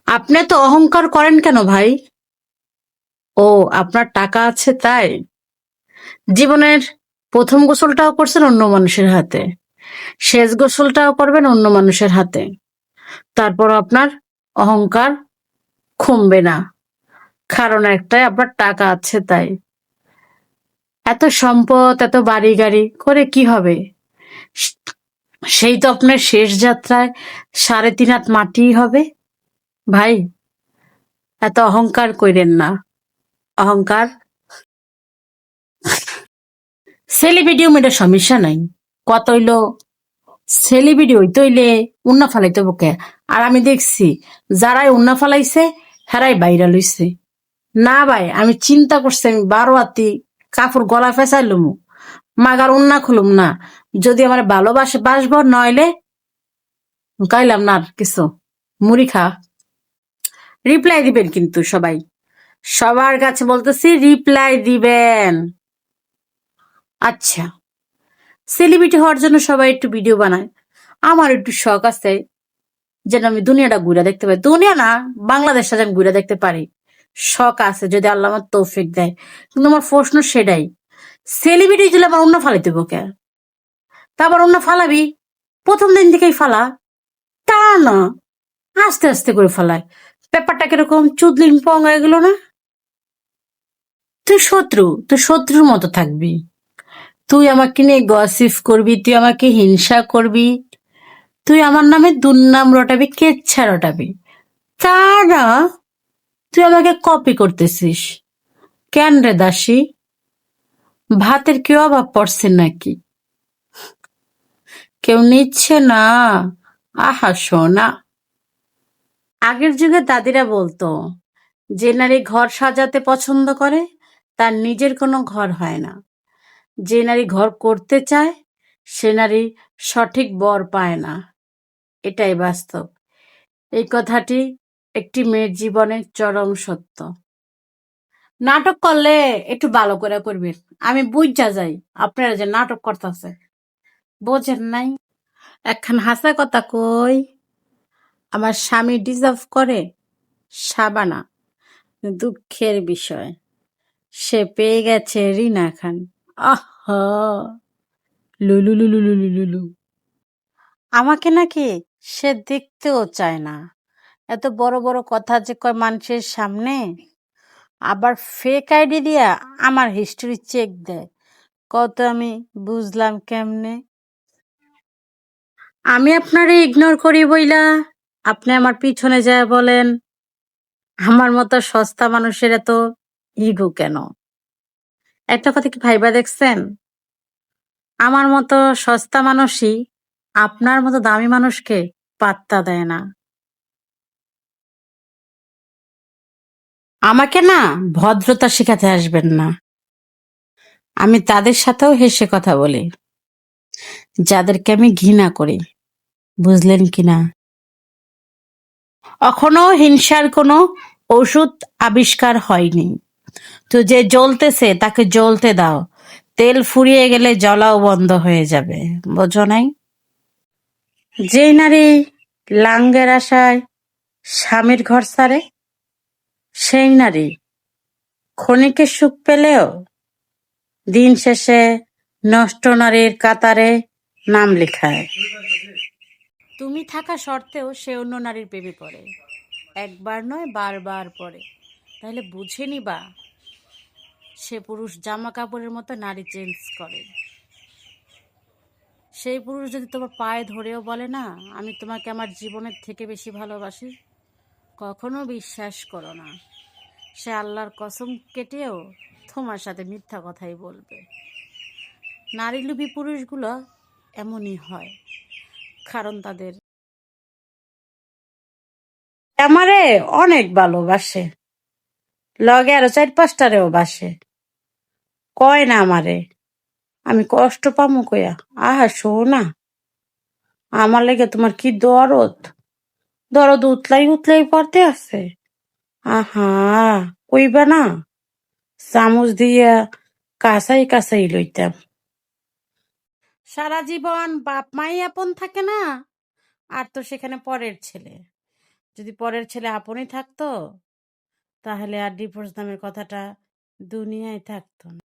আপনি এত অহংকার করেন কেন ভাই? ও, আপনার টাকা আছে তাই? জীবনের প্রথম গোসলটাও করছেন অন্য মানুষের হাতে, শেষ গোসলটাও করবেন অন্য মানুষের হাতে। তারপর আপনার অহংকার কমবে না। কারণ একটাই, আপনার টাকা আছে তাই। এত সম্পদ, এত বাড়ি গাড়ি করে কি হবে? সেই তো আপনার শেষ যাত্রায় 3.5 হাত মাটিই হবে। ভাই, এত অহংকার কইরেন না। অহংকার সেলিব্রিটি মেয়েটা সমস্যা নাই। কত হইলো সেলিব্রিটি হইতে হইলে উন্না ফালাইতে বকে। আর আমি দেখছি যারাই উন্না ফালাইছে হেরাই বাইরা লইছে। না ভাই, আমি চিন্তা করছি আমি 12 হাতি কাপড় গলা ফেসাইলুম, মাগার উন্না খুলুম না। যদি আমার ভালোবাসে বাসব, নইলে গাইলাম না আর কিছু। মুড়ি খা। রিপ্লাই দিবেন কিন্তু সবাই, সবার কাছে বলতেছি রিপ্লাই দিবেন। আচ্ছা, সেলিব্রিটি হওয়ার জন্য সবাই একটু ভিডিও বানায়। আমার একটু শখ আছে যেন আমি দুনিয়াটা ঘুরে দেখতে পারি। দুনিয়া না, বাংলাদেশটা যেন ঘুরে দেখতে পারি। শখ আছে, যদি আল্লাহ আমার তৌফিক দেয়। কিন্তু আমার প্রশ্ন সেটাই, সেলিব্রিটি যদি আমার অন্য ফালাইতে কে? তারপর অন্য ফালাবি, প্রথম দিন থেকেই ফালা তা না, আস্তে আস্তে করে ফালায়। ব্যাপারটা কিরকম চুদলিং পং হয়ে গেল না? তুই শত্রুর মতো থাকবি। তুই আমাকে নিয়ে গসিপ করবি, তুই আমাকে হিংসা করবি, তুই আমার নামে দুর্নাম রটাবি, কেচ্ছা রটাবি। তা না, তুই আমাকে কপি করতেছিস কেন রে দাসী? ভাতের কি অভাব পড়ছে নাকি? কেউ নিচ্ছে না? আহা সোনা। আগের যুগে দাদিরা বলতো, যে নারী ঘর সাজাতে পছন্দ করে তার নিজের কোনো ঘর হয় না। যে নারী ঘর করতে চায় সে নারী সঠিক বর পায় না। এটাই বাস্তব। এই কথাটি একটি মেয়ের জীবনের চরম সত্য। নাটক করলে একটু ভালো করে করবেন। আমি বুঝা যাই আপনারা যে নাটক করতেছে, বোঝেন নাই। একখান হাসা কথা কই, আমার স্বামী ডিজার্ভ করে সাবানা। দুঃখের বিষয়, সে পেয়ে গেছে রিনা খান। আহ, লুলু লুলু লুলু লুলু। আমাকে নাকি সে দেখতেও চায় না। এত বড় বড় কথা যে কয় মানুষের সামনে, আবার ফেক আইডি দিয়া আমার হিস্টরি চেক দেয়। কত আমি বুঝলাম কেমনে? আমি আপনারে ইগনোর করি বইলা আপনি আমার পিছনে যায় বলেন আমার মতো সস্তা মানুষের এত ইগো কেন? একটা কথা কি ভাইবা দেখছেন? আমার মতো সস্তা মানুষই আপনার মতো দামি মানুষকে পাত্তা দেয় না। আমাকে না ভদ্রতা শেখাতে আসবেন না। আমি তাদের সাথেও হেসে কথা বলি যাদেরকে আমি ঘৃণা করি। বুঝলেন কিনা? এখনো হিংসার কোনো ওষুধ আবিষ্কার হয়নি। তো যে জ্বলতেছে তাকে জ্বলতে দাও। তেল ফুরিয়ে গেলে জ্বলাও বন্ধ হয়ে যাবে। বোঝো নাই? যেই নারী লাঙ্গের আশায় স্বামীর ঘর ছাড়ে, সেই নারী ক্ষণিকের সুখ পেলেও দিন শেষে নষ্ট নারীর কাতারে নাম লেখায়। তুমি থাকা সত্ত্বেও সে অন্য নারীর প্রেমে পড়ে, একবার নয় বারবার পড়ে। তাহলে বুঝে নিবা, সে পুরুষ জামা কাপড়ের মতো নারী চেঞ্জ করে। সেই পুরুষ যদি তোমার পায়ে ধরেও বলে না আমি তোমাকে আমার জীবনের থেকে বেশি ভালোবাসি, কখনো বিশ্বাস করো না। সে আল্লাহর কসম কেটেও তোমার সাথে মিথ্যা কথাই বলবে। নারীলোভী পুরুষগুলো এমনই হয়, কারণ তাদের আমারে অনেক ভালোবাসে, লগে আরো 4-5টারেও বাসে। কয় না আমারে আমি কষ্ট পামু কইয়া। আহা শোনা, আমার লেগে তোমার কি দরদ, দরদ উতলাই উতলাই পড়তে আছে। আহা, কইবা না, চামচ দিয়া কাঁচাই কাঁচাই লইতাম। সারা জীবন বাপ মাই আপন থাকে না, আর তো সেখানে পরের ছেলে। যদি পরের ছেলে আপনই থাকতো তাহলে আর ডিভোর্স নামের কথাটা দুনিয়ায় থাকতো না।